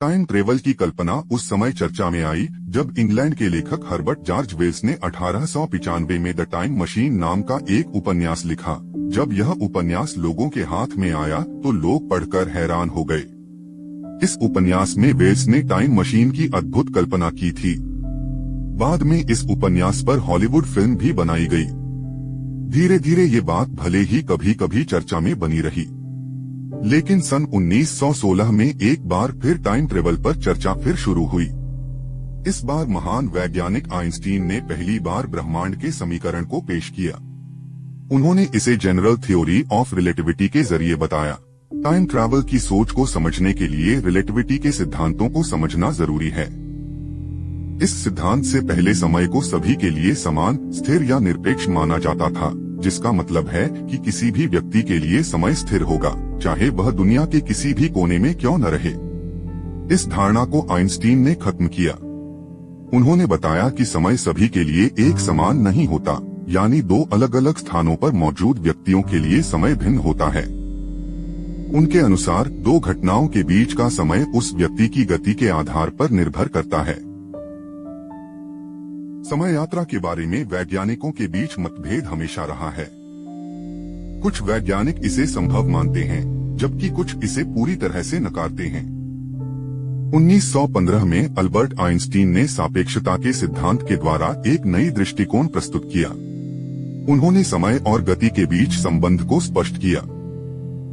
Time travel की कल्पना उस समय चर्चा में आई जब इंग्लैंड के लेखक हर्बर्ट जॉर्ज वेल्स ने 1895 में द टाइम मशीन नाम का एक उपन्यास लिखा। जब यह उपन्यास लोगों के हाथ में आया तो लोग पढ़कर हैरान हो गए। इस उपन्यास में वेल्स ने टाइम मशीन की अद्भुत कल्पना की थी। बाद में इस उपन्यास पर हॉलीवुड फिल्म भी बनाई गई। धीरे धीरे ये बात भले ही कभी कभी चर्चा में बनी रही, लेकिन सन 1916 में एक बार फिर टाइम ट्रेवल पर चर्चा फिर शुरू हुई। इस बार महान वैज्ञानिक आइंस्टीन ने पहली बार ब्रह्मांड के समीकरण को पेश किया। उन्होंने इसे जनरल थ्योरी ऑफ रिलेटिविटी के जरिए बताया। टाइम ट्रैवल की सोच को समझने के लिए रिलेटिविटी के सिद्धांतों को समझना जरूरी है। इस सिद्धांत से पहले समय को सभी के लिए समान, स्थिर या निरपेक्ष माना जाता था, जिसका मतलब है कि किसी भी व्यक्ति के लिए समय स्थिर होगा, चाहे वह दुनिया के किसी भी कोने में क्यों न रहे। इस धारणा को आइंस्टीन ने खत्म किया। उन्होंने बताया कि समय सभी के लिए एक समान नहीं होता, यानी दो अलग अलग स्थानों पर मौजूद व्यक्तियों के लिए समय भिन्न होता है। उनके अनुसार दो घटनाओं के बीच का समय उस व्यक्ति की गति के आधार पर निर्भर करता है। समय यात्रा के बारे में वैज्ञानिकों के बीच मतभेद हमेशा रहा है। कुछ वैज्ञानिक इसे संभव मानते हैं, जबकि कुछ इसे पूरी तरह से नकारते हैं। 1915 में अल्बर्ट आइंस्टीन ने सापेक्षता के सिद्धांत के द्वारा एक नई दृष्टिकोण प्रस्तुत किया। उन्होंने समय और गति के बीच संबंध को स्पष्ट किया।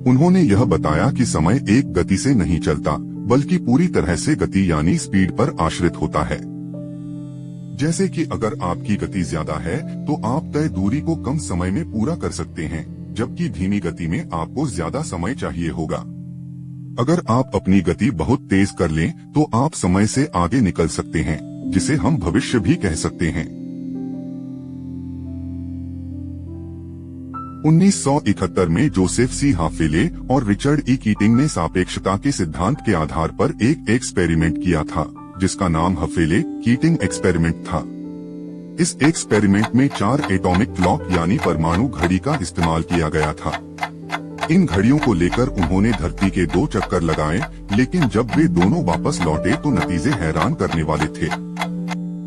उन्होंने यह बताया कि समय एक गति से नहीं चलता, बल्कि पूरी तरह से गति यानी स्पीड पर आश्रित होता है। जैसे कि अगर आपकी गति ज्यादा है तो आप तय दूरी को कम समय में पूरा कर सकते हैं, जबकि धीमी गति में आपको ज्यादा समय चाहिए होगा। अगर आप अपनी गति बहुत तेज कर लें तो आप समय से आगे निकल सकते हैं, जिसे हम भविष्य भी कह सकते हैं। 1971 में जोसेफ सी हाफेले और रिचर्ड ई कीटिंग ने सापेक्षता के सिद्धांत के आधार पर एक एक्सपेरिमेंट किया था, जिसका नाम हाफेले कीटिंग एक्सपेरिमेंट था। इस एक्सपेरिमेंट में 4 एटॉमिक क्लॉक यानी परमाणु घड़ी का इस्तेमाल किया गया था। इन घड़ियों को लेकर उन्होंने धरती के 2 चक्कर लगाए, लेकिन जब वे दोनों वापस लौटे तो नतीजे हैरान करने वाले थे।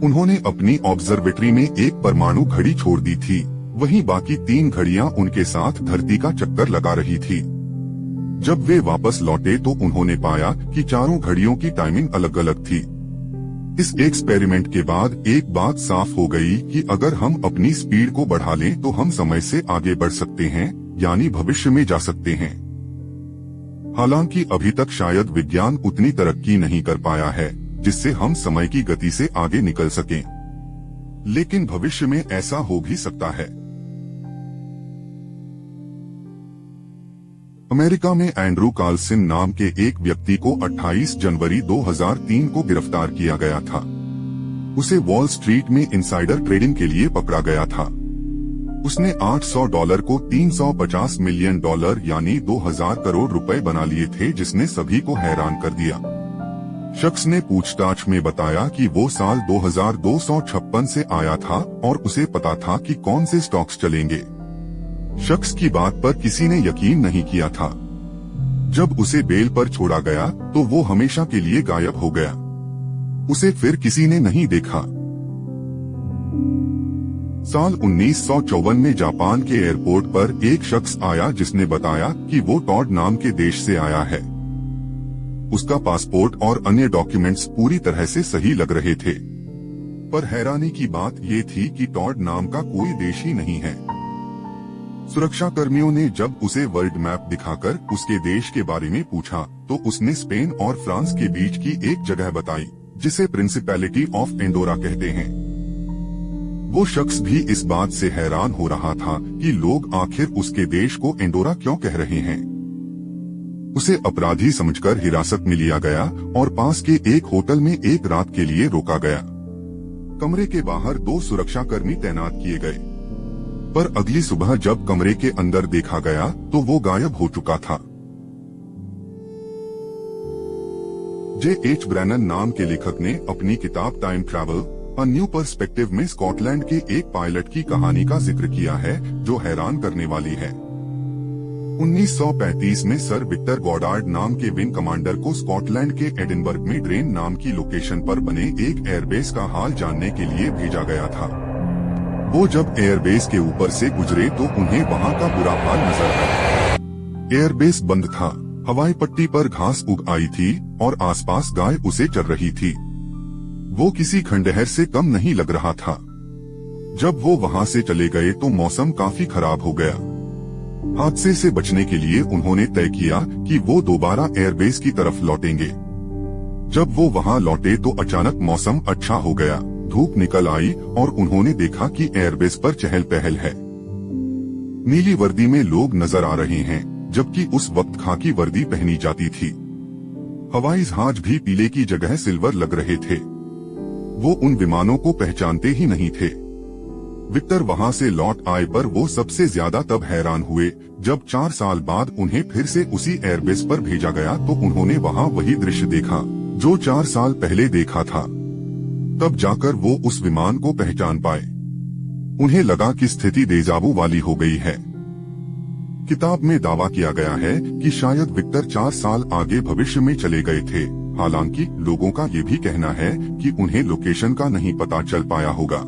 उन्होंने अपनी ऑब्जर्वेटरी में एक परमाणु घड़ी छोड़ दी थी, वहीं बाकी 3 घड़ियां उनके साथ धरती का चक्कर लगा रही थी। जब वे वापस लौटे तो उन्होंने पाया कि चारों घड़ियों की टाइमिंग अलग अलग थी। इस एक्सपेरिमेंट के बाद एक बात साफ हो गई कि अगर हम अपनी स्पीड को बढ़ा लें तो हम समय से आगे बढ़ सकते हैं, यानी भविष्य में जा सकते हैं। हालांकि अभी तक शायद विज्ञान उतनी तरक्की नहीं कर पाया है जिससे हम समय की गति से आगे निकल सकें, लेकिन भविष्य में ऐसा हो भी सकता है। अमेरिका में एंड्रू कार्लसन नाम के एक व्यक्ति को 28 जनवरी 2003 को गिरफ्तार किया गया था। उसे वॉल स्ट्रीट में इनसाइडर ट्रेडिंग के लिए पकड़ा गया था। उसने $800 को $350 मिलियन यानी 2000 करोड़ रुपए बना लिए थे, जिसने सभी को हैरान कर दिया। शख्स ने पूछताछ में बताया कि वो साल 2256 से आया था और उसे पता था कि कौन से स्टॉक्स चलेंगे। शख्स की बात पर किसी ने यकीन नहीं किया था। जब उसे बेल पर छोड़ा गया तो वो हमेशा के लिए गायब हो गया। उसे फिर किसी ने नहीं देखा। साल 1954 में जापान के एयरपोर्ट पर एक शख्स आया जिसने बताया कि वो टॉड नाम के देश से आया है। उसका पासपोर्ट और अन्य डॉक्यूमेंट्स पूरी तरह से सही लग रहे थे, पर हैरानी की बात ये थी कि टॉड नाम का कोई देश ही नहीं है। सुरक्षा कर्मियों ने जब उसे वर्ल्ड मैप दिखाकर उसके देश के बारे में पूछा तो उसने स्पेन और फ्रांस के बीच की एक जगह बताई, जिसे प्रिंसिपैलिटी ऑफ एंडोरा कहते हैं। वो शख्स भी इस बात से हैरान हो रहा था कि लोग आखिर उसके देश को एंडोरा क्यों कह रहे हैं। उसे अपराधी समझकर हिरासत में लिया गया और पास के एक होटल में एक रात के लिए रोका गया। कमरे के बाहर 2 सुरक्षाकर्मी तैनात किए गए, पर अगली सुबह जब कमरे के अंदर देखा गया तो वो गायब हो चुका था। J.H. ब्रैनन नाम के लेखक ने अपनी किताब time travel a new perspective में स्कॉटलैंड के एक पायलट की कहानी का जिक्र किया है, जो हैरान करने वाली है। 1935 में सर विक्टर गॉडार्ड नाम के विंग कमांडर को स्कॉटलैंड के एडिनबर्ग में ड्रेन नाम की लोकेशन पर बने एक एयरबेस का हाल जानने के लिए भेजा गया था। वो जब एयरबेस के ऊपर से गुजरे तो उन्हें वहाँ का बुरा हाल नजर आया। एयरबेस बंद था, हवाई पट्टी पर घास उग आई थी और आसपास गाय उसे चर रही थी। वो किसी खंडहर से कम नहीं लग रहा था। जब वो वहाँ से चले गए तो मौसम काफी खराब हो गया। हादसे से बचने के लिए उन्होंने तय किया कि वो दोबारा एयरबेस की तरफ लौटेंगे। जब वो वहाँ लौटे तो अचानक मौसम अच्छा हो गया, धूप निकल आई और उन्होंने देखा कि एयरबेस पर चहल पहल है। नीली वर्दी में लोग नजर आ रहे हैं, जबकि उस वक्त खाकी वर्दी पहनी जाती थी। हवाई जहाज भी पीले की जगह सिल्वर लग रहे थे। वो उन विमानों को पहचानते ही नहीं थे। विक्टर वहाँ से लौट आए पर वो सबसे ज्यादा तब हैरान हुए जब 4 साल बाद उन्हें फिर से उसी एयरबेस पर भेजा गया तो उन्होंने वहाँ वही दृश्य देखा जो 4 साल पहले देखा था। तब जाकर वो उस विमान को पहचान पाए। उन्हें लगा कि स्थिति डेजावू वाली हो गई है। किताब में दावा किया गया है कि शायद विक्टर 4 साल आगे भविष्य में चले गए थे। हालांकि लोगों का ये भी कहना है कि उन्हें लोकेशन का नहीं पता चल पाया होगा।